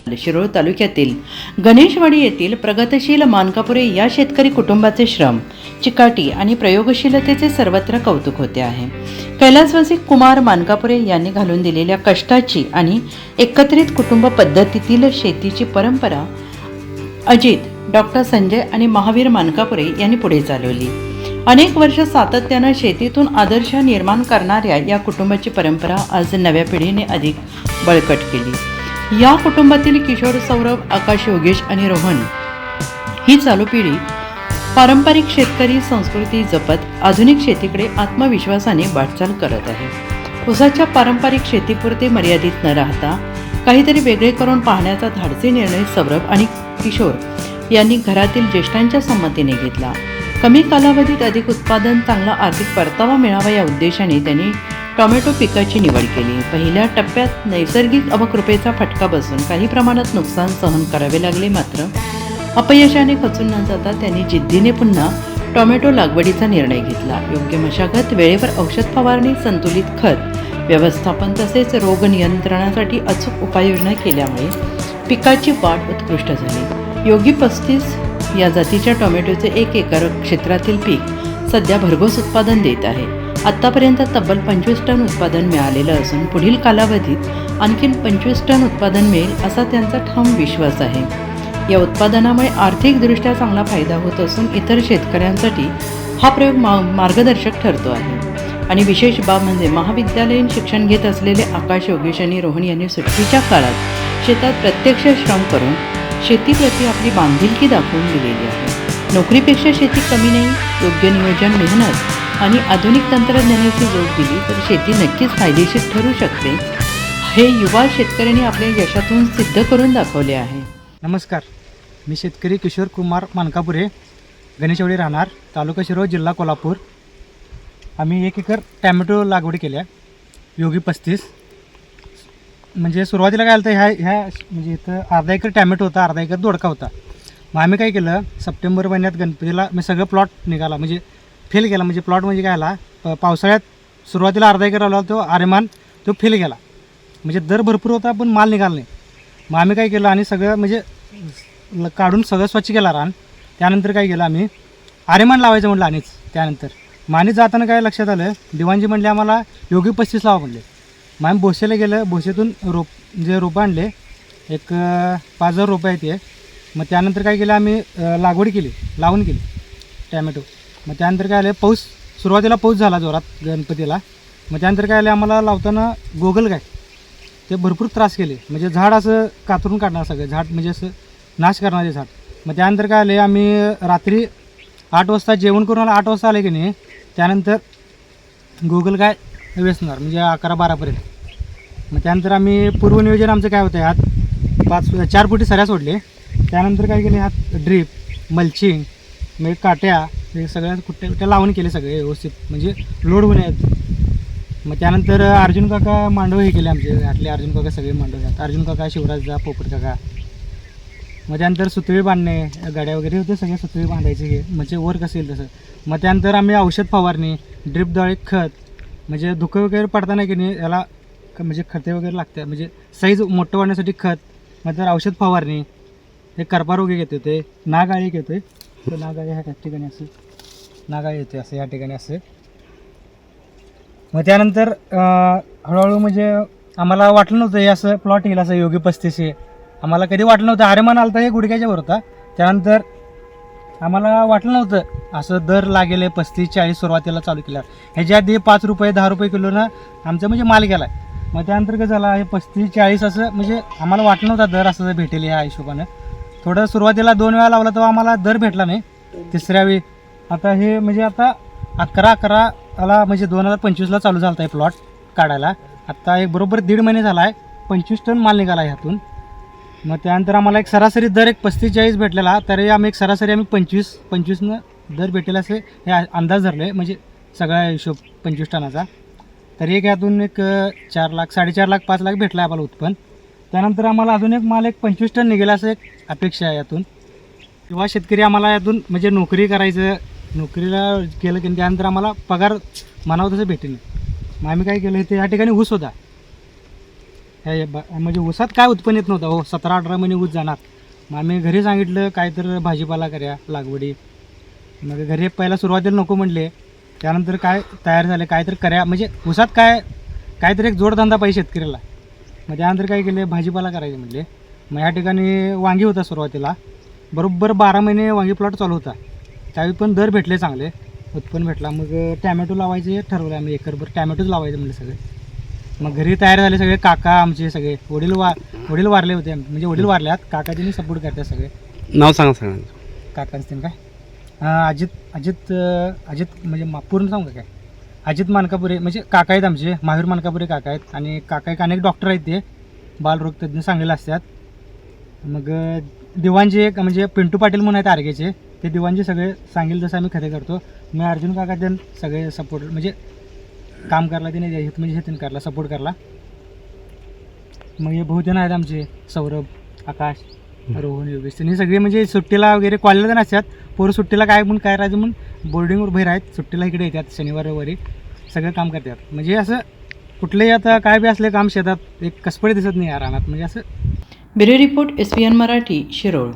शिरोळ तालुक्यातील गणेशवाडी येथील प्रगतशील मानकापुरे या शेतकरी कुटुंबाचे श्रम, चिकाटी आणि प्रयोगशीलतेचे सर्वत्र कौतुक होते आहे. कैलासवासी कुमार मानकापुरे यांनी घालून दिलेल्या कष्टाची आणि एकत्रित कुटुंब पद्धतीतील शेतीची परंपरा अजित, डॉक्टर संजय आणि महावीर मानकापुरे यांनी पुढे चालवली. अनेक वर्ष सातत्यानं शेतीतून आदर्श निर्माण करणाऱ्या या कुटुंबाची परंपरा आज नव्या पिढीने अधिक बळकट केली. या कुटुंबातील किशोर, सौरभ, आकाश, योगेश आणि रोहन ही चालू पिढी पारंपरिक शेतकरी संस्कृती जपत आधुनिक शेतीकडे आत्मविश्वासाने वाटचाल करत आहे. ऊसाच्या पारंपरिक शेतीपुरते मर्यादित न राहता काहीतरी वेगळे करून पाहण्याचा धाडसी निर्णय सौरभ आणि किशोर यांनी घरातील ज्येष्ठांच्या संमतीने घेतला. कमी कालावधीत अधिक उत्पादन, चांगला आर्थिक परतावा मिळावा या उद्देशाने त्यांनी टोमॅटो पिकाची निवड केली. पहिल्या टप्प्यात नैसर्गिक अवकृपेचा फटका बसून काही प्रमाणात नुकसान सहन करावे लागले, मात्र अपयशाने खचून न जाता त्यांनी जिद्दीने पुन्हा टोमॅटो लागवडीचा निर्णय घेतला. योग्य मशागत, वेळेवर औषध फवारणी, संतुलित खत व्यवस्थापन तसेच रोग नियंत्रणासाठी अचूक उपाययोजना केल्यामुळे पिकाची वाढ उत्कृष्ट झाली. योगी 35 या जातीच्या टोमॅटोचे 1 एकर क्षेत्रातील पीक सध्या भरघोस उत्पादन देत आहे. आत्तापर्यंत तब्बल 25 टन उत्पादन मिळालेलं असून पुढील कालावधीत आणखीन 25 टन उत्पादन मिळेल असा त्यांचा ठाम विश्वास आहे. या उत्पादनामुळे आर्थिकदृष्ट्या चांगला फायदा होत असून इतर शेतकऱ्यांसाठी हा प्रयोग मार्गदर्शक ठरतो आहे. आणि विशेष बाब म्हणजे महाविद्यालयीन शिक्षण घेत असलेले आकाश, योगेश आणि रोहन यांनी सुट्टीच्या काळात शेतात प्रत्यक्ष श्रम करून शेतीप्रती आपली बांधिलकी दाखवून दिलेली आहे. नोकरीपेक्षा शेती कमी नाही. योग्य नियोजन, मेहनत आणि आधुनिक तंत्रज्ञानाची जोड दिली तर शेती नक्कीच फायदेशीर ठरू शकते, हे युवा शेतकऱ्यांनी आपल्या यशातून सिद्ध करून दाखवले आहे. नमस्कार, मी शेतकरी किशोर कुमार मानकापुरे, गणेशवाडी राहणार, तालुका शिरोळ, जिल्हा कोल्हापूर. आम्ही 1 एकर टॅमॅटो लागवड केल्या, योगी 35. म्हणजे सुरुवातीला काय आलं तर ह्या म्हणजे इथं अर्धा एकर टॅमॅटो होता, अर्धा एकर दोडका होता. मग आम्ही काय केलं, सप्टेंबर महिन्यात गणपतीला मी सगळं प्लॉट निघाला, म्हणजे फेल गेला. म्हणजे प्लॉट म्हणजे काय आला, पावसाळ्यात सुरुवातीला अर्धा एकर आला तो आरेमान, तो फेल गेला. म्हणजे दर भरपूर होता पण माल निघाला नाही. मग आम्ही काय केलं आणि सगळं म्हणजे काढून सगळं स्वच्छ केला रान. त्यानंतर काय केलं, आम्ही आरेमान लावायचं म्हटलं. आणिच त्यानंतर माने जाताना काय लक्षात आलं, दिवाणजी म्हणले आम्हाला योगी 35 लावा म्हणले. मग आम्ही भोसेला गेलं, भोसेतून रोपं आणले, एक 5,000 रोपं आहेत ते. मग त्यानंतर काय केलं, आम्ही लागवड केली, लावून केली टॅमॅटो. मग त्यानंतर काय आलं, सुरुवातीला पाऊस झाला जोरात गणपतीला. मग त्यानंतर काय आलं, आम्हाला लावताना गोगल काय ते भरपूर त्रास केले. म्हणजे झाड असं कातरून काढणार, सगळं झाड म्हणजे असं नाश करणारे झाड. मग त्यानंतर काय आले, आम्ही रात्री 8 वाजता जेवण करून 8 वाजता आले की नाही, त्यानंतर गोगल काय वेचणार म्हणजे 11-12पर्यंत. मग त्यानंतर आम्ही पूर्वनियोजन आमचं काय होतं, ह्यात 4 फुटी सऱ्या सोडले. त्यानंतर काय केले, ह्यात ड्रीप, मल्चिंग, म्हणजे काट्या, हे सगळ्या कुट्ट्या लावून केले सगळे व्यवस्थित, म्हणजे लोड होणे आहेत. मग त्यानंतर अर्जुन काका मांडव हे केले आमचे, ह्यातले अर्जुन काका सगळे मांडव आहेत, अर्जुन काका, शिवराजदा, पोपट काका. मग त्यानंतर सुतळी बांधणे, गाड्या वगैरे होते सगळे, सुतळी बांधायचे हे म्हणजे वर कसं येईल तसं. मग त्यानंतर आम्ही औषध फवारणी, ड्रिपद्वारे खत, म्हणजे धुकं वगैरे पडताना की नाही याला म्हणजे खते वगैरे लागतात, म्हणजे साईज मोठं वाढण्यासाठी खत. मग तर औषध फवारणी, हे करपा रोग एक येतो, ते नागाळी एक येतो आहे, तर नागाळी ह्या ठिकाणी असं नागाळी येते असं या ठिकाणी असं. मग त्यानंतर हळूहळू म्हणजे आम्हाला वाटलं नव्हतं हे असं प्लॉट येईल असं योगी 35 हे. आम्हाला कधी वाटलं नव्हतं. आरेमान आलं तर हे गुडघ्याच्या वर होता. त्यानंतर आम्हाला वाटलं नव्हतं असं दर लागेल 35-40 सुरुवातीला चालू केलं. ह्याच्या आधी 5 रुपये 10 रुपये किलोनं आमचं म्हणजे माल गेला. मग त्यानंतर काय झालं, हे 35-40 असं म्हणजे आम्हाला वाटलं नव्हतं दर असं भेटेल ह्या हिशोबानं. थोडं सुरुवातीला 2 वेळा लावला तेव्हा आम्हाला दर भेटला नाही. तिसऱ्या वेळी आता हे म्हणजे आता 11-11ला म्हणजे 2025ला चालू झाला आहे प्लॉट काढायला. आत्ता एक बरोबर 1.5 महिने झाला आहे, 25 टन माल निघाला आहे ह्यातून. मग त्यानंतर आम्हाला एक सरासरी दर एक 35-40 भेटलेला, तरी आम्ही एक सरासरी आम्ही 25-25 दर भेटेल असे हे अंदाज धरले, म्हणजे सगळा हिशोब 25 टनाचा. तरी एक यातून एक 4 लाख 4.5 लाख 5 लाख भेटला आहे आम्हाला उत्पन्न. त्यानंतर आम्हाला अजून एक माल एक 25 टन निघेल असं एक अपेक्षा आहे यातून. किंवा शेतकरी आम्हाला यातून म्हणजे नोकरी करायचं, नोकरीला केलं की त्यानंतर आम्हाला पगार म्हणावं तसं भेटेल. मग आम्ही काय केलं, इथे या ठिकाणी ऊस होता, म्हणजे ऊसात काय उत्पन्न येत नव्हतं हो, 17-18 महिने ऊस जाणार. मग आम्ही घरी सांगितलं काय तर भाजीपाला करूया लागवडी. मग घरी पहिला सुरुवातीला नको म्हणले, त्यानंतर काय तयार झाले काय तर करूया, म्हणजे ऊसात काहीतरी एक जोडधंदा पाहिजे शेतकऱ्याला. मग त्यानंतर काय केले, भाजीपाला करायचे म्हणले. मग या ठिकाणी वांगी होता सुरुवातीला, बरोबर 12 महिने वांगी प्लॉट चालू होता. त्यावेळी पण दर भेटले, चांगले उत्पन्न भेटला. मग टॅमॅटो लावायचे ठरवलं आम्ही, एकरभर टॅमॅटोच लावायचे म्हणले सगळे. मग घरी तयार झाले सगळे, काका आमचे सगळे, वडील वारले होते, म्हणजे वडील वारल्यात, काका त्यांनी सपोर्ट करतात सगळे. नाव सांगा काकांचं काय अजित म्हणजे पूर्ण सांगू काय, अजित मानकापुरे म्हणजे काका आहेत आमचे, महावीर मानकापुरे काका आहेत. आणि काका एक अनेक डॉक्टर आहेत, ते बालरोग तज्ज्ञ सांगलेले असतात. मग दिवाणजी एक म्हणजे पिंटू पाटील म्हणून आहेत आर्गेचे, ते दिवाणजी सगळे सांगेल तसं आम्ही खरे करतो. मी अर्जुन काका त्यांनी सगळे सपोर्ट म्हणजे काम करला, त्याने म्हणजे हे करला, सपोर्ट करला. मग हे बहुजन आहेत आमचे, सौरभ, आकाश, रोहन, योगेश, त्यांनी सगळे म्हणजे सुट्टीला वगैरे कॉलेजला तर नसतात, पोरं सुट्टीला काय म्हणून काय राहायचं म्हणून बोर्डिंगवर बाहेर आहेत, सुट्टीला इकडे येतात शनिवार रविवारी, सगळं काम करतात. म्हणजे असं कुठलंही आता काय बी असले काम शेतात एक कसपडे दिसत नाही या रानात, म्हणजे असं. Bureau report SBN Marathi, Shirol.